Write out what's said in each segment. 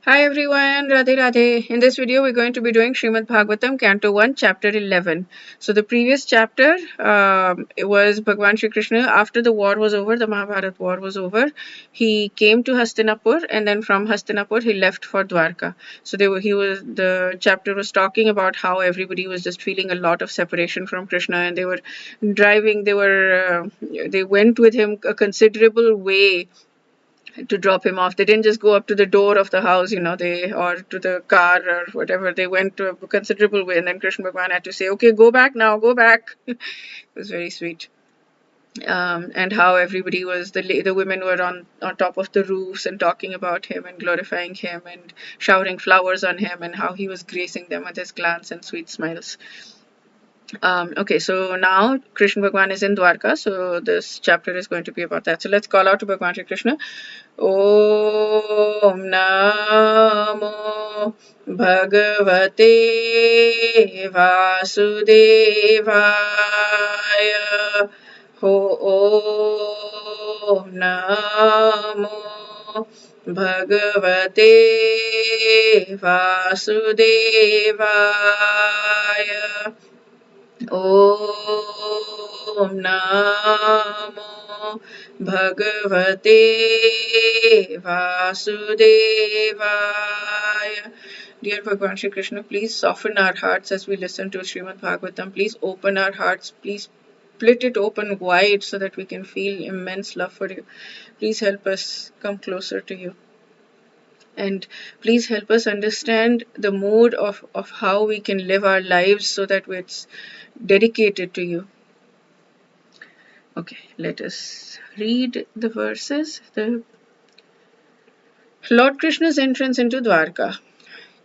Hi everyone, Radhe Radhe. In this video, we're going to be doing Srimad Bhagavatam, Canto 1, Chapter 11. So, the previous chapter it was Bhagwan Shri Krishna. After the war was over, the Mahabharat war was over, he came to Hastinapur, and then from Hastinapur, he left for Dwarka. So, the chapter was talking about how everybody was just feeling a lot of separation from Krishna, and they were driving, they went with him a considerable way to drop him off. They didn't just go up to the door of the house, or to the car or whatever. They went to a considerable way, and then Krishna Bhagwan had to say, "Okay, go back now, go back." It was very sweet. And how everybody was the women were on top of the roofs and talking about him and glorifying him and showering flowers on him, and how he was gracing them with his glance and sweet smiles. Okay, so now Krishna Bhagwan is in Dwarka, so this chapter is going to be about that. So let's call out to Bhagwan Shri Krishna. Om Namo Bhagavate Vasudevaya. Om Namo Bhagavate Vasudevaya. Om Namo Bhagavate Vasudevaya. Dear Bhagwan Shri Krishna, please soften our hearts as we listen to Srimad Bhagavatam. Please open our hearts. Please split it open wide so that we can feel immense love for you. Please help us come closer to you. And please help us understand the mode of how we can live our lives so that it's dedicated to you. Okay, let us read the verses. The Lord Krishna's entrance into Dwarka.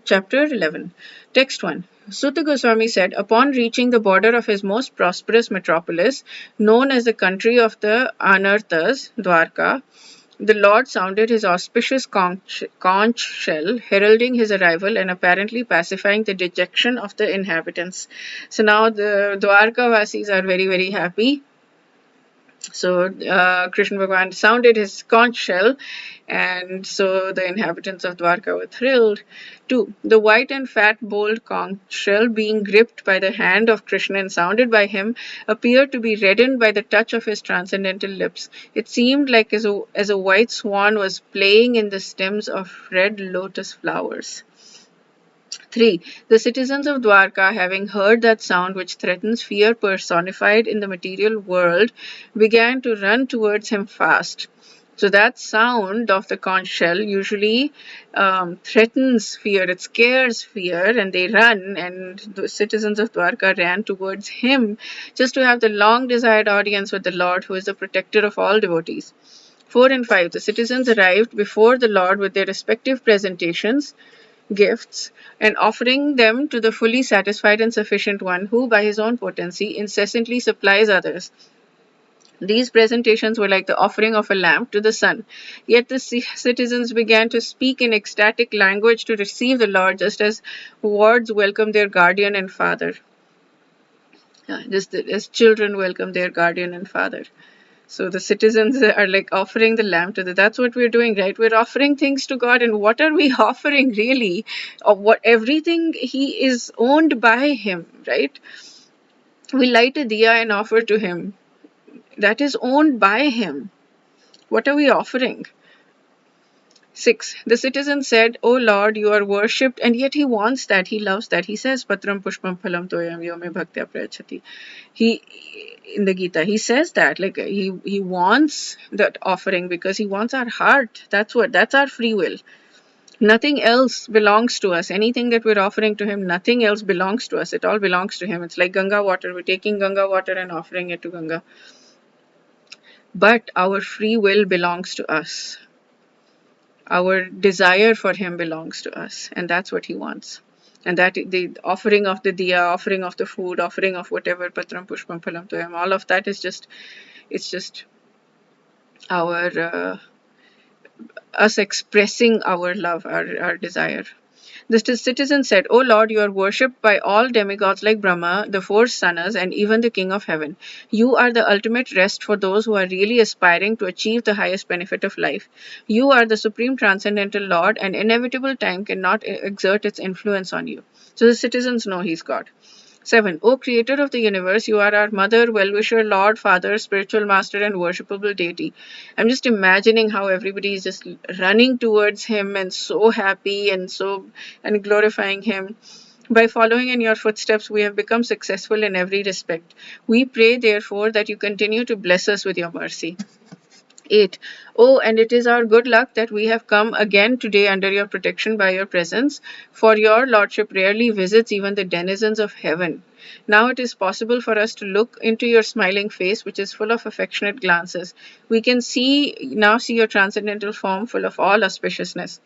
Chapter 11. Text 1. Sutta Goswami said, upon reaching the border of his most prosperous metropolis, known as the country of the Anarthas, Dwarka, the Lord sounded his auspicious conch shell, heralding his arrival and apparently pacifying the dejection of the inhabitants. So now the Dwarka Vasis are very, very happy. So Krishna Bhagwan sounded his conch shell, and so the inhabitants of Dwarka were thrilled. 2. The white and fat bold conch shell, being gripped by the hand of Krishna and sounded by him, appeared to be reddened by the touch of his transcendental lips. It seemed like as a white swan was playing in the stems of red lotus flowers. 3. The citizens of Dwarka, having heard that sound which threatens fear personified in the material world, began to run towards him fast. So that sound of the conch shell usually threatens fear, it scares fear, and they run, and the citizens of Dwarka ran towards him just to have the long-desired audience with the Lord, who is the protector of all devotees. 4 and 5. The citizens arrived before the Lord with their respective presentations, gifts, and offering them to the fully satisfied and sufficient one who, by his own potency, incessantly supplies others. These presentations were like the offering of a lamp to the sun. Yet the citizens began to speak in ecstatic language to receive the Lord, just as wards welcome their guardian and father. Just as children welcome their guardian and father. So the citizens are like offering the lamb to that's what we're doing, right? We're offering things to God, and what are we offering really? What everything he is owned by him, right? We light a diya and offer to him. That is owned by him. What are we offering? 6. The citizen said, "O Lord, you are worshipped," and yet he wants that, he loves that. He says, Patram Pushpam Phalam Toyam Yome Bhaktya Prayachati. He, in the Gita, he says that, like he wants that offering because he wants our heart. That's our free will. Nothing else belongs to us. Anything that we're offering to him, nothing else belongs to us. It all belongs to him. It's like Ganga water. We're taking Ganga water and offering it to Ganga. But our free will belongs to us. Our desire for him belongs to us, and that's what he wants. And that the offering of the diya, offering of the food, offering of whatever, patram pushpam phalam toyam, all of that is just our us expressing our love, our desire. The citizen said, O Lord, you are worshipped by all demigods like Brahma, the four Sanas, and even the King of Heaven. You are the ultimate rest for those who are really aspiring to achieve the highest benefit of life. You are the supreme transcendental Lord, and inevitable time cannot exert its influence on you. So the citizens know he's God. 7. O Creator of the universe, you are our mother, well-wisher, Lord, Father, spiritual master, and worshipable deity. I'm just imagining how everybody is just running towards him and so happy and glorifying him. By following in your footsteps, we have become successful in every respect. We pray, therefore, that you continue to bless us with your mercy. 8. Oh, and it is our good luck that we have come again today under your protection by your presence, for your lordship rarely visits even the denizens of heaven. Now it is possible for us to look into your smiling face, which is full of affectionate glances. We can now see your transcendental form full of all auspiciousness.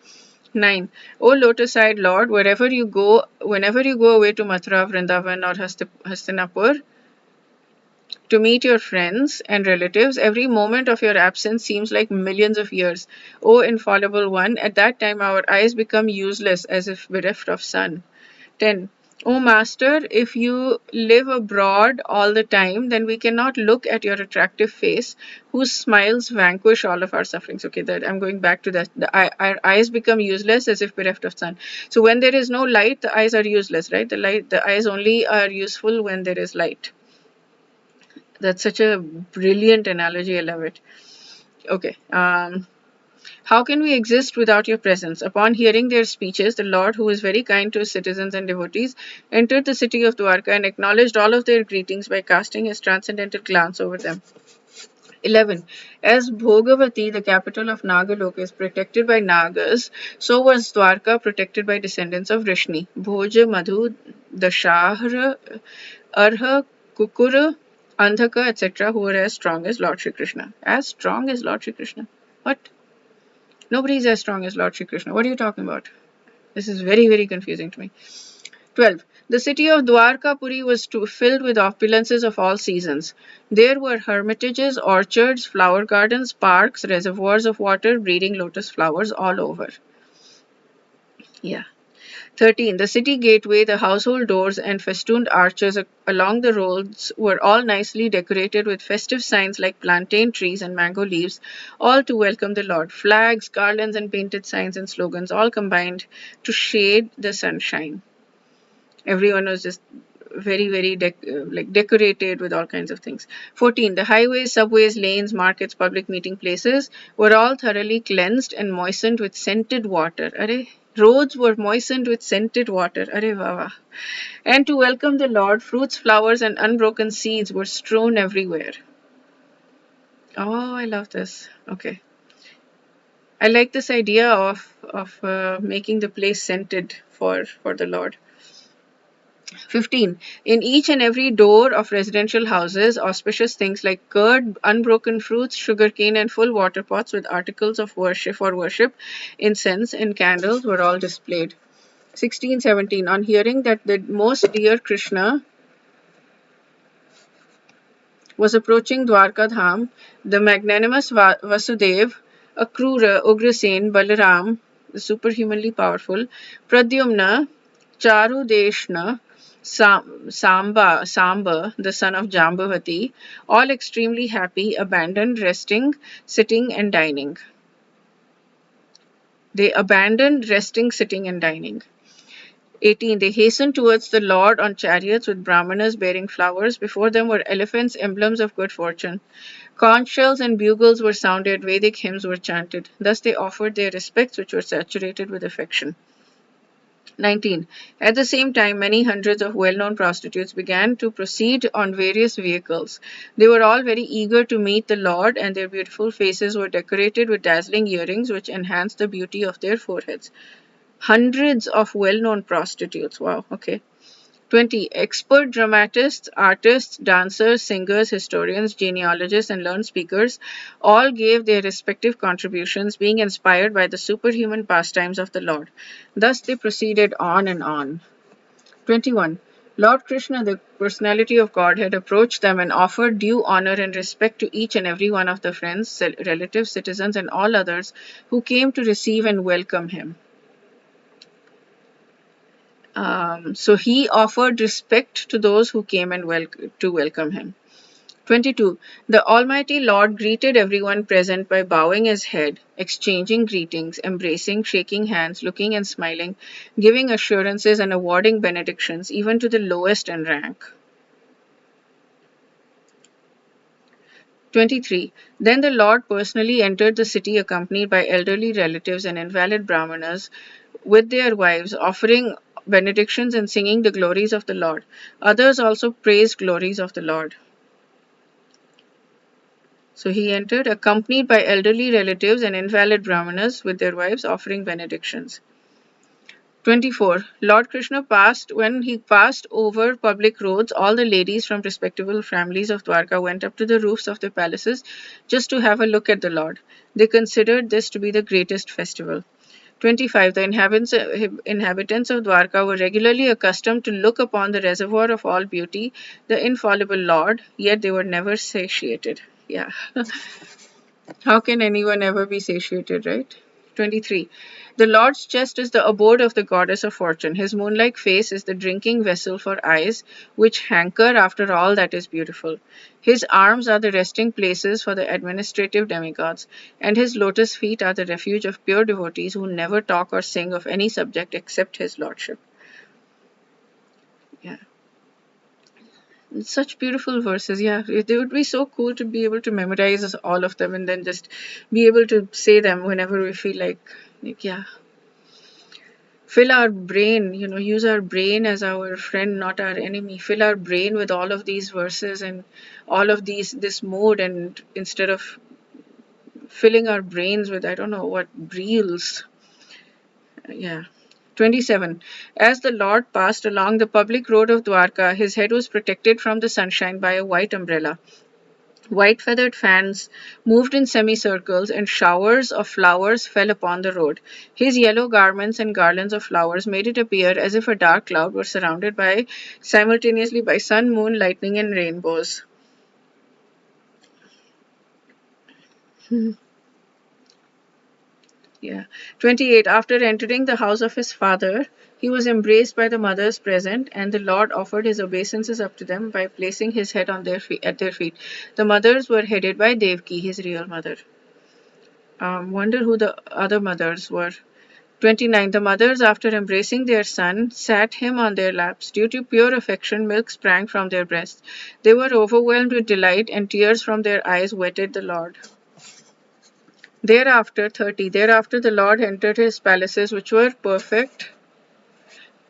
9. O lotus-eyed Lord, whenever you go away to Mathura, Vrindavan, or Hastinapur, to meet your friends and relatives, every moment of your absence seems like millions of years. O infallible one, at that time our eyes become useless as if bereft of sun. 10. O Master, if you live abroad all the time, then we cannot look at your attractive face, whose smiles vanquish all of our sufferings. Okay, that I'm going back to that. Our eyes become useless as if bereft of sun. So when there is no light, the eyes are useless, right? The eyes only are useful when there is light. That's such a brilliant analogy. I love it. Okay. How can we exist without your presence? Upon hearing their speeches, the Lord, who is very kind to his citizens and devotees, entered the city of Dwarka and acknowledged all of their greetings by casting his transcendental glance over them. 11. As Bhogavati, the capital of Nagalok, is protected by Nagas, so was Dwarka protected by descendants of Rishni. Bhoja, Madhu, Dashahra, Arha, Kukura, Andhaka, etc., who were as strong as Lord Shri Krishna. As strong as Lord Shri Krishna? What? Nobody is as strong as Lord Shri Krishna. What are you talking about? This is very, very confusing to me. 12. The city of Dwarkapuri was filled with opulences of all seasons. There were hermitages, orchards, flower gardens, parks, reservoirs of water, breeding lotus flowers all over. Yeah. 13. The city gateway, the household doors, and festooned arches along the roads were all nicely decorated with festive signs like plantain trees and mango leaves, all to welcome the Lord. Flags, garlands, and painted signs and slogans all combined to shade the sunshine. Everyone was just very, very decorated with all kinds of things. 14. The highways, subways, lanes, markets, public meeting places were all thoroughly cleansed and moistened with scented water. Roads were moistened with scented water. Vava. And to welcome the Lord, fruits, flowers, and unbroken seeds were strewn everywhere. Oh, I love this. Okay. I like this idea of making the place scented for the Lord. 15. In each and every door of residential houses, auspicious things like curd, unbroken fruits, sugarcane, and full water pots with articles of worship, incense, and candles were all displayed. 16, 17. On hearing that the most dear Krishna was approaching Dwarka Dham, the magnanimous Vasudev, Akrura, Ugrasen, Balaram, the superhumanly powerful, Pradyumna, Charudeshna, Samba, the son of Jambavati, all extremely happy, abandoned resting, sitting, and dining. They abandoned resting, sitting, and dining. 18. They hastened towards the Lord on chariots with brahmanas bearing flowers. Before them were elephants, emblems of good fortune. Conch shells and bugles were sounded, Vedic hymns were chanted. Thus they offered their respects, which were saturated with affection. 19. At the same time, many hundreds of well-known prostitutes began to proceed on various vehicles. They were all very eager to meet the Lord, and their beautiful faces were decorated with dazzling earrings which enhanced the beauty of their foreheads. Hundreds of well-known prostitutes. Wow, okay. 20. Expert dramatists, artists, dancers, singers, historians, genealogists, and learned speakers all gave their respective contributions, being inspired by the superhuman pastimes of the Lord. Thus they proceeded on and on. 21. Lord Krishna, the personality of Godhead, approached them and offered due honor and respect to each and every one of the friends, relatives, citizens, and all others who came to receive and welcome him. So he offered respect to those who came and to welcome him. 22. The Almighty Lord greeted everyone present by bowing his head, exchanging greetings, embracing, shaking hands, looking and smiling, giving assurances and awarding benedictions even to the lowest in rank. 23. Then the Lord personally entered the city accompanied by elderly relatives and invalid brahmanas with their wives, offering benedictions and singing the glories of the Lord. Others also praised glories of the Lord. So he entered accompanied by elderly relatives and invalid brahmanas with their wives, offering benedictions. 24. Lord Krishna passed, when he passed over public roads, all the ladies from respectable families of Dwarka went up to the roofs of their palaces just to have a look at the Lord. They considered this to be the greatest festival. 25. The inhabitants of Dwarka were regularly accustomed to look upon the reservoir of all beauty, the infallible Lord, yet they were never satiated. Yeah. How can anyone ever be satiated, right? 23. The Lord's chest is the abode of the goddess of fortune. His moon-like face is the drinking vessel for eyes which hanker after all that is beautiful. His arms are the resting places for the administrative demigods, and his lotus feet are the refuge of pure devotees who never talk or sing of any subject except his lordship. Yeah. Such beautiful verses. Yeah, it would be so cool to be able to memorize all of them and then just be able to say them whenever we feel like yeah. Fill our brain, use our brain as our friend, not our enemy. Fill our brain with all of these verses and all of this mode, and instead of filling our brains with, I don't know what, reels. Yeah. 27. As the Lord passed along the public road of Dwarka, his head was protected from the sunshine by a white umbrella. White feathered fans moved in semicircles, and showers of flowers fell upon the road. His yellow garments and garlands of flowers made it appear as if a dark cloud were surrounded simultaneously by sun, moon, lightning, and rainbows. Yeah. 28. After entering the house of his father, he was embraced by the mothers present, and the Lord offered his obeisances up to them by placing his head at their feet. The mothers were headed by Devki, his real mother. Wonder who the other mothers were. 29. The mothers, after embracing their son, sat him on their laps. Due to pure affection, milk sprang from their breasts. They were overwhelmed with delight, and tears from their eyes wetted the Lord. Thereafter, 30. Thereafter, the Lord entered his palaces, which were perfect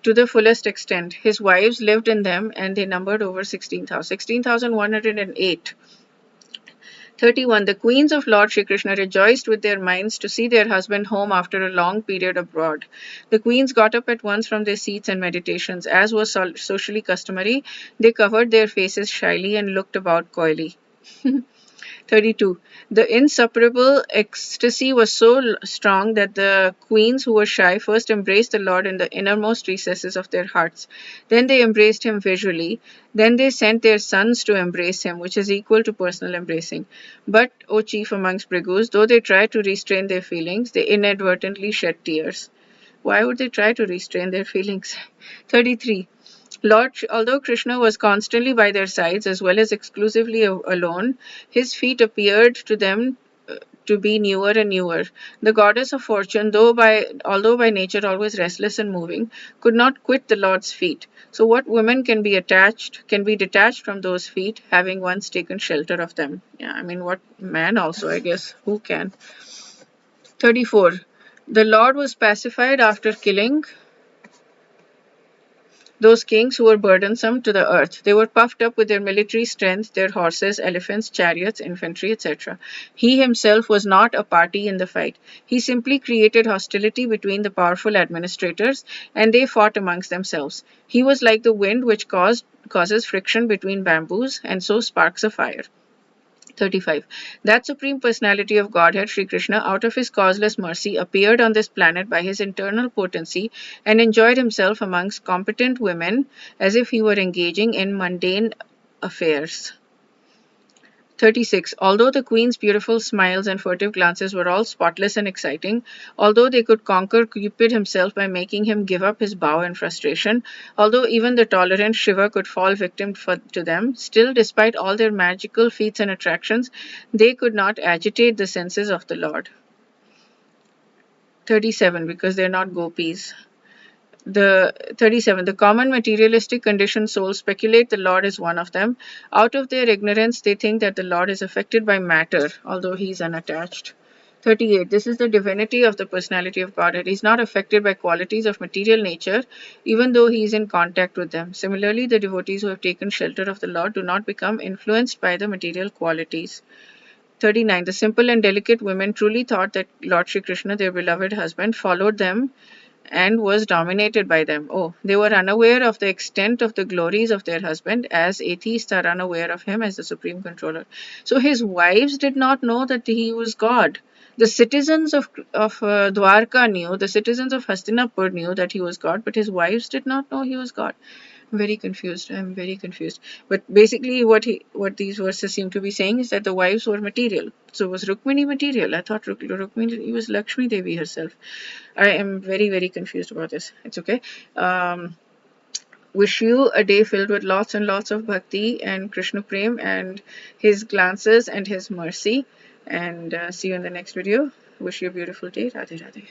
to the fullest extent. His wives lived in them, and they numbered over 16,000. 16,108. 31. The queens of Lord Shri Krishna rejoiced with their minds to see their husband home after a long period abroad. The queens got up at once from their seats and meditations. As was socially customary, they covered their faces shyly and looked about coyly. 32. The insuperable ecstasy was so strong that the queens who were shy first embraced the Lord in the innermost recesses of their hearts. Then they embraced him visually. Then they sent their sons to embrace him, which is equal to personal embracing. But, O chief amongst Brigus, though they tried to restrain their feelings, they inadvertently shed tears. Why would they try to restrain their feelings? 33. Although Krishna was constantly by their sides as well as exclusively alone, his feet appeared to them to be newer and newer. The goddess of fortune, although by nature always restless and moving, could not quit the Lord's feet. So what woman can be detached from those feet, having once taken shelter of them? Yeah, I mean, what man also, I guess, who can? 34. The Lord was pacified after killing those kings who were burdensome to the earth. They were puffed up with their military strength, their horses, elephants, chariots, infantry, etc. He himself was not a party in the fight. He simply created hostility between the powerful administrators, and they fought amongst themselves. He was like the wind which causes friction between bamboos, and so sparks a fire. 35. That Supreme Personality of Godhead, Sri Krishna, out of his causeless mercy, appeared on this planet by his internal potency and enjoyed himself amongst competent women as if he were engaging in mundane affairs. 36. Although the queen's beautiful smiles and furtive glances were all spotless and exciting, although they could conquer Cupid himself by making him give up his bow in frustration, although even the tolerant Shiva could fall victim to them, still, despite all their magical feats and attractions, they could not agitate the senses of the Lord. 37. Because they're not gopis. The 37. The common materialistic conditioned souls speculate the Lord is one of them. Out of their ignorance, they think that the Lord is affected by matter, although he is unattached. 38. This is the divinity of the personality of Godhead. He is not affected by qualities of material nature, even though he is in contact with them. Similarly, the devotees who have taken shelter of the Lord do not become influenced by the material qualities. 39. The simple and delicate women truly thought that Lord Shri Krishna, their beloved husband, followed them and was dominated by them. Oh, they were unaware of the extent of the glories of their husband, as atheists are unaware of him as the supreme controller. So his wives did not know that he was God. The citizens of Dwarka knew, the citizens of Hastinapur knew that he was God, but his wives did not know he was God. Very confused. I'm very confused. But basically, what these verses seem to be saying is that the wives were material. So was Rukmini material? I thought Rukmini was Lakshmi Devi herself. I am very, very confused about this. It's okay. Wish you a day filled with lots and lots of bhakti and Krishna Prem and his glances and his mercy. And see you in the next video. Wish you a beautiful day. Radhe Radhe.